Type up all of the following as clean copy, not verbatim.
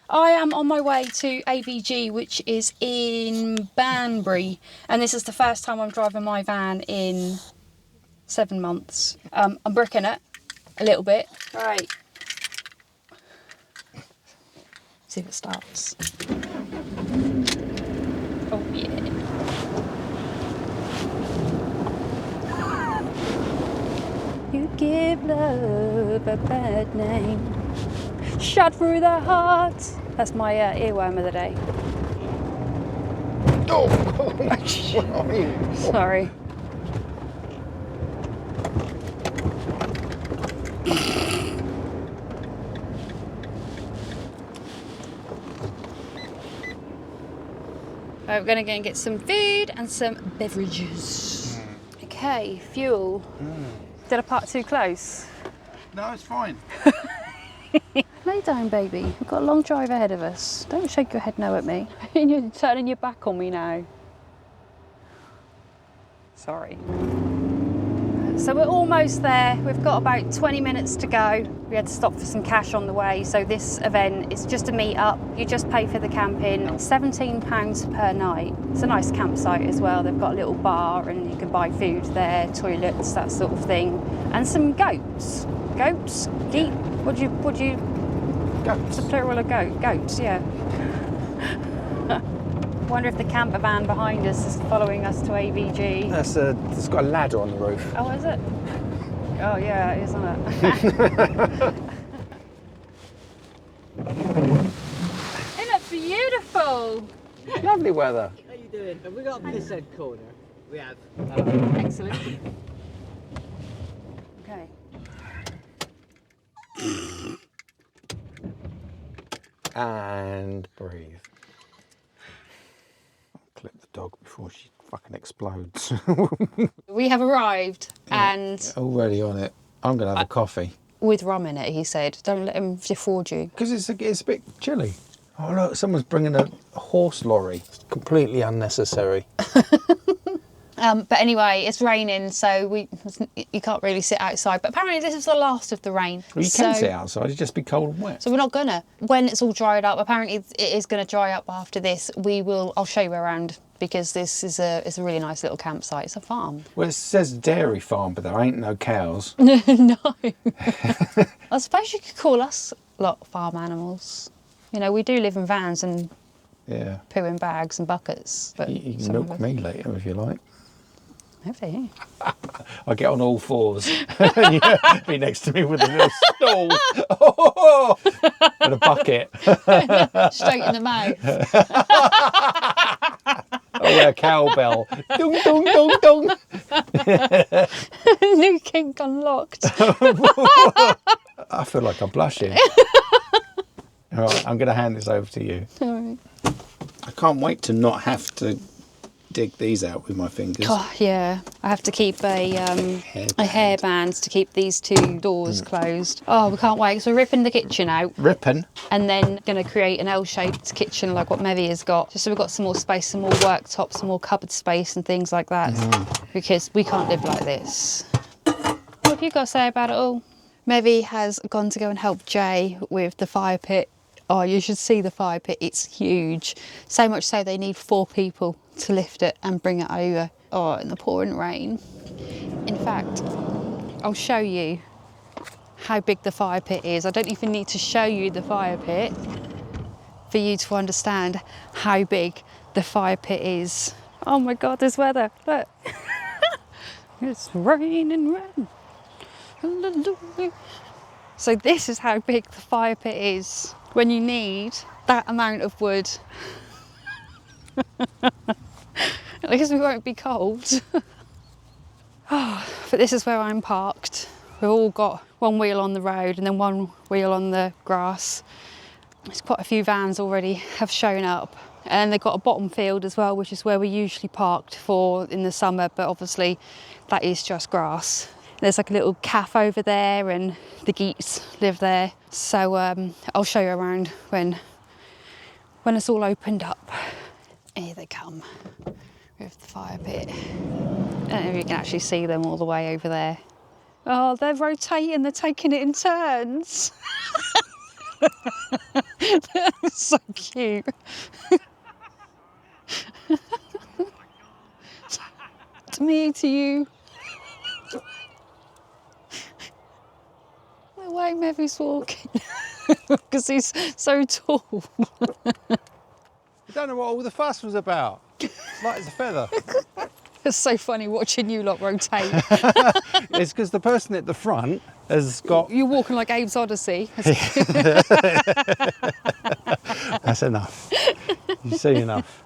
I am on my way to AVG, which is in Banbury, and this is the first time I'm driving my van in 7 months. I'm bricking it a little bit. Right. See if it starts. Oh yeah. You give love a bad name. Shot through the heart. That's my earworm of the day. Oh, Sorry. Right, we're going to go and get some food and some beverages. Okay, fuel. Did I park too close? No, it's fine. Lay down, baby. We've got a long drive ahead of us. Don't shake your head no at me. You're turning your back on me now. Sorry. So we're almost there. We've got about 20 minutes to go. We had to stop for some cash on the way. So this event is just a meet up. You just pay for the camping. £17 per night. It's a nice campsite as well. They've got a little bar and you can buy food there, toilets, that sort of thing. And some goats. Goats? Geet? Would you? Goats. The plural of goat. Goats, yeah. Wonder if the camper van behind us is following us to AVG. It's got a ladder on the roof. Oh, is it? Oh, yeah, it is, isn't it? Isn't it beautiful? Lovely weather. How you doing? Have we got a piss head corner? We have. Excellent. Okay. And breathe. I'll clip the dog before she fucking explodes. We have arrived and Already on it. I'm going to have a coffee. with rum in it, he said. Don't let him defraud you. Because it's a bit chilly. Oh look, someone's bringing a horse lorry. It's completely unnecessary. But anyway, it's raining, so you can't really sit outside. But apparently this is the last of the rain. Well, you can sit outside, it'd just be cold and wet. So we're not gonna. When it's all dried up, apparently it is gonna dry up after this. I'll show you around because this is it's a really nice little campsite. It's a farm. Well, it says dairy farm, but there ain't no cows. No. I suppose you could call us lot farm animals. You know, we do live in vans and Yeah. poo in bags and buckets. But You can some of milk us- me later if you like. Okay. I get on all fours and you be next to me with a little stool and a bucket. Straight in the mouth. Oh yeah, cowbell. Dung dung dung dung. New kink unlocked. I feel like I'm blushing. All right, I'm going to hand this over to you. All right. I can't wait to not have to dig these out with my fingers. Oh, yeah. I have to keep a hairband to keep these two doors closed. Oh, we can't wait. So we're ripping the kitchen out Ripping. and then going to create an L-shaped kitchen like what Mevy has got. Just so we've got some more space, some more worktops, some more cupboard space and things like that. Because we can't live like this. What have you got to say about it all? Mevy has gone to go and help Jay with the fire pit. Oh, you should see the fire pit. It's huge. So much so they need 4 people to lift it and bring it over. Oh, in the pouring rain. In fact, I'll show you how big the fire pit is. I don't even need to show you the fire pit for you to understand how big the fire pit is. Oh my God, this weather. Look. It's raining rain. Hallelujah. So this is how big the fire pit is when you need that amount of wood. At least we won't be cold. Oh, but this is where I'm parked. We've all got one wheel on the road and then one wheel on the grass. There's quite a few vans already have shown up. And they've got a bottom field as well, which is where we usually parked for in the summer, but obviously that is just grass. There's like a little cafe over there and the geese live there. So I'll show you around when it's all opened up. Here they come with the fire pit. I don't know if you can actually see them all the way over there. Oh, they're rotating, they're taking it in turns. That's so cute. To me, to you. The way Mevy's walking. Because he's so tall. I don't know what all the fuss was about. It's light as a feather. It's so funny watching you lot rotate. It's because the person at the front has got... You're walking like Abe's Odyssey. That's enough. You see enough.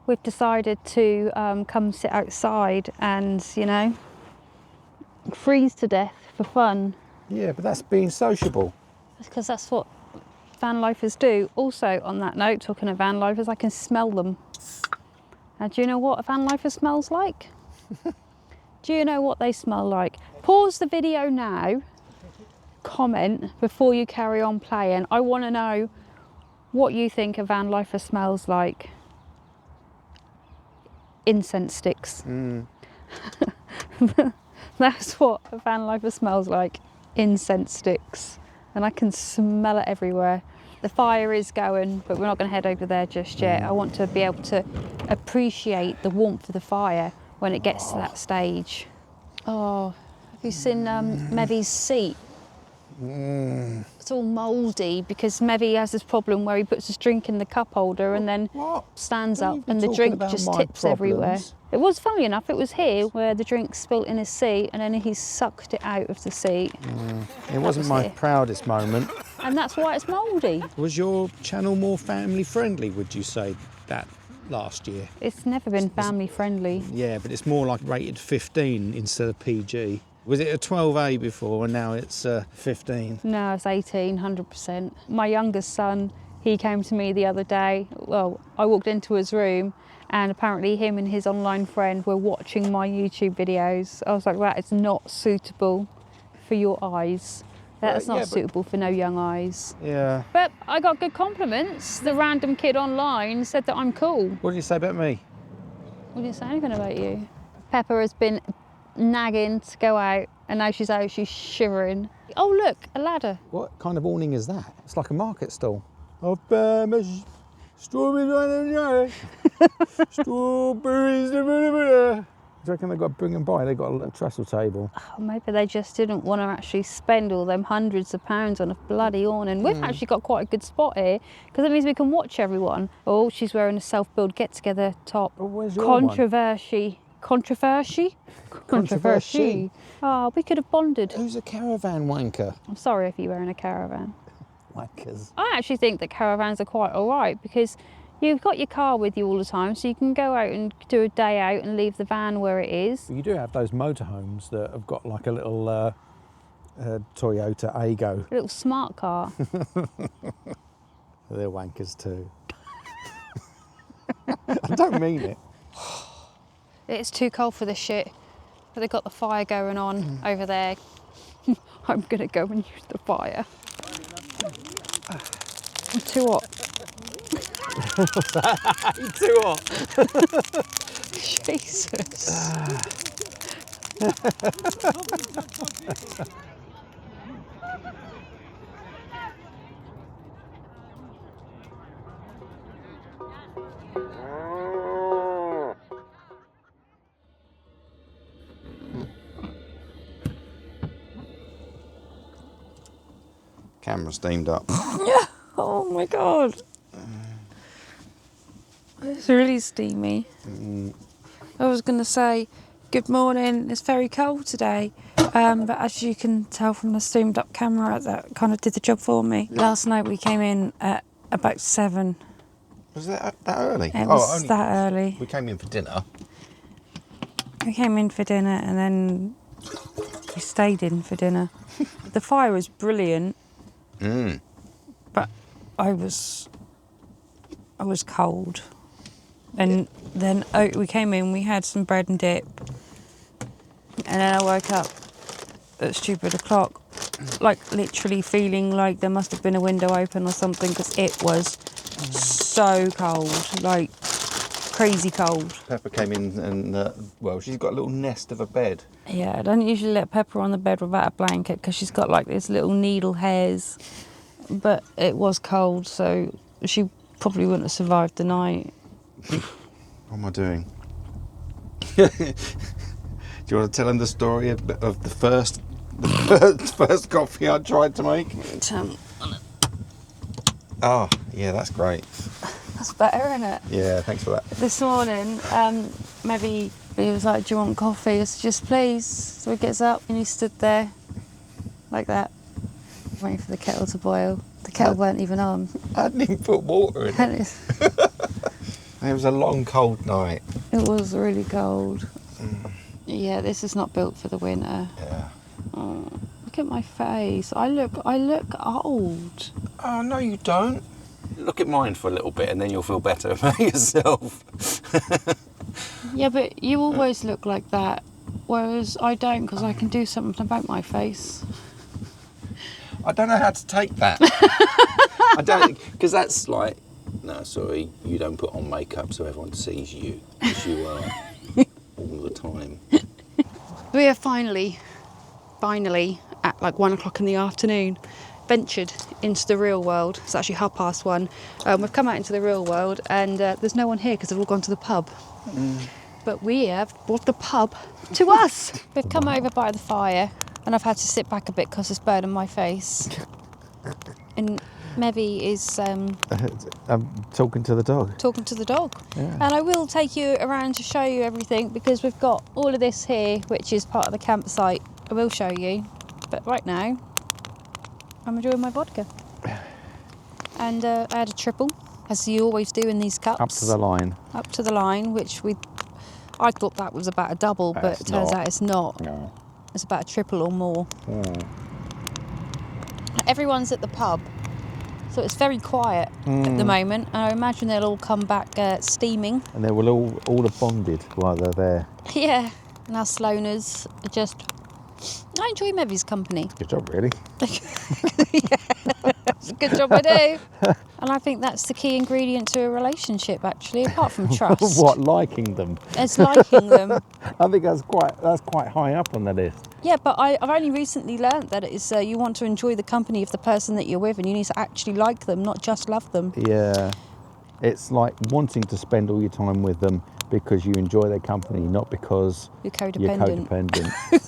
We've decided to come sit outside and, you know, freeze to death for fun. Yeah, but that's being sociable. Because that's what van lifers do. Also, on that note, talking of van lifers, I can smell them. Now, do you know what a van lifer smells like? Do you know what they smell like? Pause the video now, comment before you carry on playing. I want to know what you think a van lifer smells like. Incense sticks. That's what a van lifer smells like. Incense sticks. And I can smell it everywhere. The fire is going, but we're not going to head over there just yet. I want to be able to appreciate the warmth of the fire when it gets to that stage. Oh, have you seen Mevy's seat? It's all mouldy because Mevy has this problem where he puts his drink in the cup holder and then stands up and the drink just tips everywhere. It was, funny enough, it was here where the drink spilt in his seat and then he sucked it out of the seat. It wasn't my proudest moment. And that's why it's mouldy. Was your channel more family friendly, would you say, that last year? It's never been family friendly. Yeah, but it's more like rated 15 instead of PG. Was it a 12A before and now it's 15? No, it's 18, 100%. My youngest son, he came to me the other day. Well, I walked into his room and apparently him and his online friend were watching my YouTube videos. I was like, that is not suitable for your eyes. That's not suitable for no young eyes. Yeah. But I got good compliments. The random kid online said that I'm cool. What did you say about me? What didn't say anything about you. Pepper has been nagging to go out and now she's out, she's shivering. Oh look, a ladder. What kind of awning is that? It's like a market stall. Strawberries on the strawberries. Do you reckon they've got to bring them by? They've got a trestle table. Oh, maybe they just didn't want to actually spend all them hundreds of pounds on a bloody awning. We've actually got quite a good spot here because it means we can watch everyone. Oh, she's wearing a self-build get-together top. Oh, where's your Controversy. Controversy? Controversy. Oh, we could have bonded. Who's a caravan wanker? I'm sorry if you're wearing a caravan. Wankers. I actually think that caravans are quite all right because you've got your car with you all the time, so you can go out and do a day out and leave the van where it is. You do have those motorhomes that have got like a little Toyota Aygo. A little smart car. They're wankers too. I don't mean it. It's too cold for this shit, but they've got the fire going on over there. I'm gonna go and use the fire. I'm too hot. What's that? You're too hot. Jesus. Camera steamed up. Oh my god. It's really steamy. I was going to say, good morning, it's very cold today. But as you can tell from the steamed up camera, that kind of did the job for me. Last night we came in at about 7. Was that early? It was that early. We came in for dinner. We came in for dinner and then we stayed in for dinner. The fire was brilliant. But I was cold. And then we came in, we had some bread and dip. And then I woke up at stupid o'clock, like literally feeling like there must have been a window open or something because it was so cold, like crazy cold. Pepper came in and, well, she's got a little nest of a bed. Yeah, I don't usually let Pepper on the bed without a blanket because she's got like these little needle hairs but it was cold, so she probably wouldn't have survived the night. What am I doing? Do you want to tell him the story of the first coffee I tried to make? Oh, yeah, that's great. That's better, isn't it? Yeah, thanks for that. This morning, maybe he was like, "Do you want coffee?" I said, "Just please." So he gets up and he stood there like that, waiting for the kettle to boil. The kettle weren't even on. I hadn't even put water in it. It was a long, cold night. It was really cold. Yeah, this is not built for the winter. Yeah. Oh, look at my face. I look old. Oh, no, you don't. Look at mine for a little bit and then you'll feel better about yourself. Yeah, but you always look like that, whereas I don't, because I can do something about my face. I don't know how to take that. I don't, because that's like, no, sorry, you don't put on makeup so everyone sees you as you are all the time. We are finally, at like 1 o'clock in the afternoon, ventured into the real world. It's actually 1:30. We've come out into the real world and there's no one here because they've all gone to the pub. But we have brought the pub to us. We've come over by the fire and I've had to sit back a bit because it's burning my face. And Mevy is I'm talking to the dog. talking to the dog. Yeah. And I will take you around to show you everything because we've got all of this here, which is part of the campsite. I will show you. But right now, I'm enjoying my vodka. And I had a triple, as you always do in these cups. Up to the line. Up to the line, which I thought that was about a double, but it turns out it's not. No. It's about a triple or more. Mm. Everyone's at the pub, so it's very quiet at the moment. And I imagine they'll all come back steaming. And they will all have bonded while they're there. Yeah. And our Sloaners are just... I enjoy Mevy's company. Good job, really. It's a good job I do. And I think that's the key ingredient to a relationship, actually, apart from trust. What, liking them? It's liking them. I think that's quite high up on the list. Yeah, but I've only recently learnt that it's you want to enjoy the company of the person that you're with and you need to actually like them, not just love them. Yeah. It's like wanting to spend all your time with them because you enjoy their company, not because You're codependent.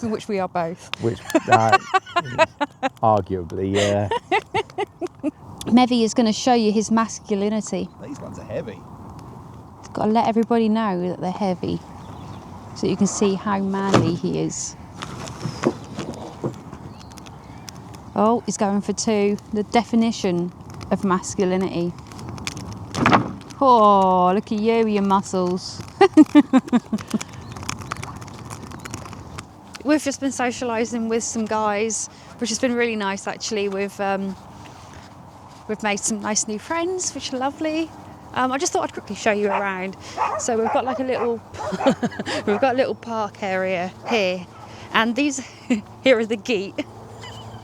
Which we are both. Which, arguably, yeah. Mevy is going to show you his masculinity. These ones are heavy. He's got to let everybody know that they're heavy so you can see how manly he is. Oh, he's going for 2. The definition of masculinity. Oh, look at you, your muscles. We've just been socialising with some guys, which has been really nice actually. We've made some nice new friends, which are lovely. I just thought I'd quickly show you around. So we've got like a little park area here, and these here are the geet.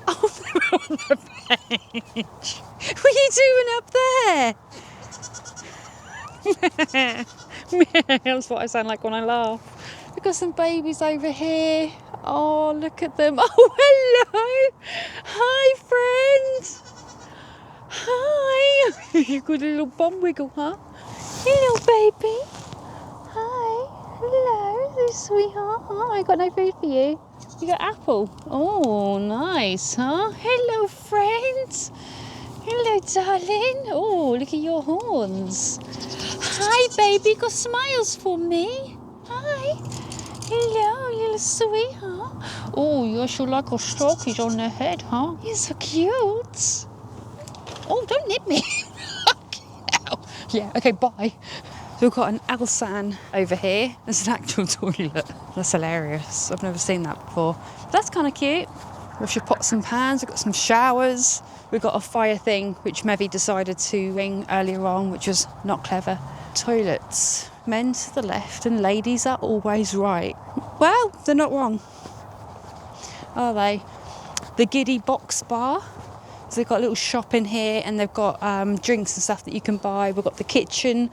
Oh, they're on the bench. What are you doing up there? That's what I sound like when I laugh. We've got some babies over here. Oh, look at them. Oh, hello. Hi, friends. Hi. You got a little bum wiggle, huh? Hello, baby. Hi. Hello, sweetheart. Oh, I got no food for you. You got apple. Oh, nice, huh? Hello, friends. Hello, darling. Oh, look at your horns. Hi, baby. Got smiles for me. Hi. Hello, little sweetheart. Oh, you actually like our strokies on their head, huh? You're so cute. Oh, don't nip me. Yeah, okay, bye. So we've got an Alsan over here. There's an actual toilet. That's hilarious. I've never seen that before. But that's kind of cute. We've got pots and pans. We've got some showers. We've got a fire thing, which Mevy decided to ring earlier on, which was not clever. Toilets. Men to the left and ladies are always right. Well, they're not wrong, are they? The Giddy Box Bar. So they've got a little shop in here and they've got drinks and stuff that you can buy. We've got the kitchen.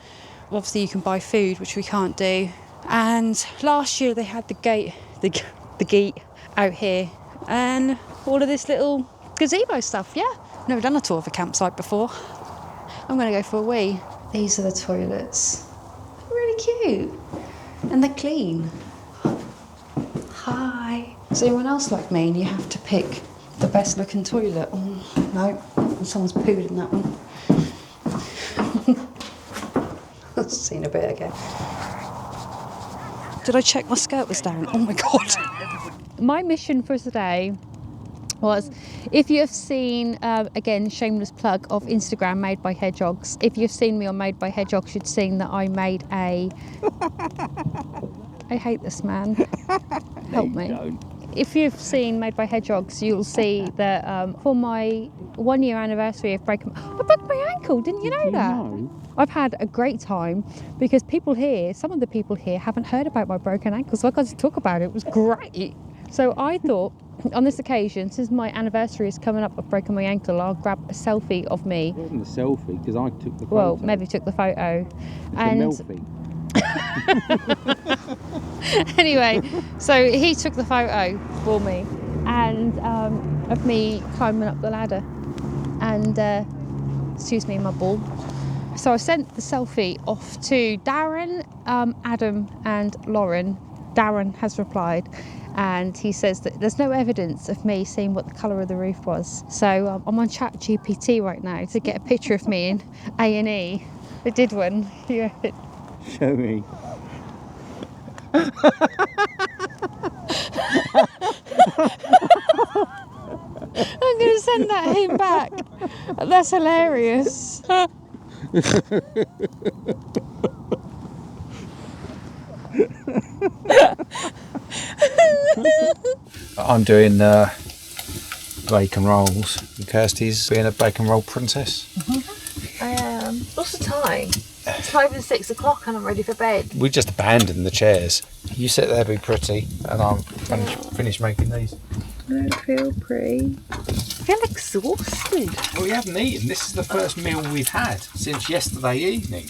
Obviously you can buy food, which we can't do. And last year they had the geet out here and all of this little gazebo stuff, yeah. Never done a tour of a campsite before. I'm going to go for a wee. These are the toilets. Really cute. And they're clean. Hi. Is anyone else like me and you have to pick the best looking toilet? Oh, no, someone's pooed in that one. I've seen a bit again. Did I check my skirt was down? Oh my God. My mission for today was, if you have seen, again, shameless plug of Instagram, Made by Hedgehogs. If you've seen me on Made by Hedgehogs, you'd seen that I made a... I hate this man. Help me. If you've seen Made by Hedgehogs, you'll see that for my 1 year anniversary of breaking... I broke my ankle, didn't you know that? I've had a great time because people here, some of the people here haven't heard about my broken ankle, so I got to talk about it. It was great. So I thought, on this occasion, since my anniversary is coming up of breaking my ankle, I'll grab a selfie of me. It wasn't a selfie, because I took the photo. Well, maybe took the photo. It's Anyway, so he took the photo for me, and of me climbing up the ladder, and excuse me, my ball. So I sent the selfie off to Darren, Adam and Lauren. Darren has replied, and he says that there's no evidence of me seeing what the colour of the roof was. So I'm on ChatGPT right now to get a picture of me in A&E. I did one. Yeah. Show me. I'm going to send that him back. That's hilarious. I'm doing bacon rolls. And Kirsty's being a bacon roll princess. I am. What's the time? It's not even 6 o'clock and I'm ready for bed. We just abandoned the chairs. You sit there, be pretty, and I'll finish making these. I don't feel pretty. I feel exhausted. Well, we haven't eaten. This is the first meal we've had since yesterday evening.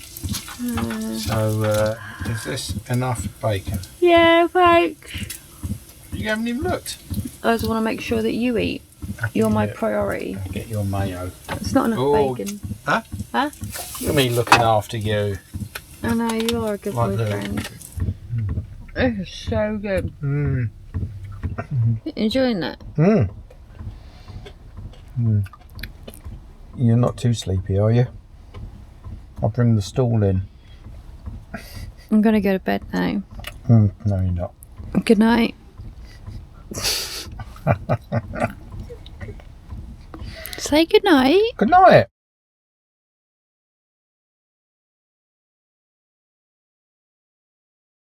So, is this enough bacon? Yeah, thanks. You haven't even looked. I just want to make sure that you eat. You're my priority. Get your mayo. It's not enough bacon. Huh? Huh? Look at me looking after you. I know, you are a good Like boyfriend. It's so good. Mm. Enjoying that? You're not too sleepy, are you? I'll bring the stool in. I'm going to go to bed now. No, you're not. Good night. Say good night. Good night.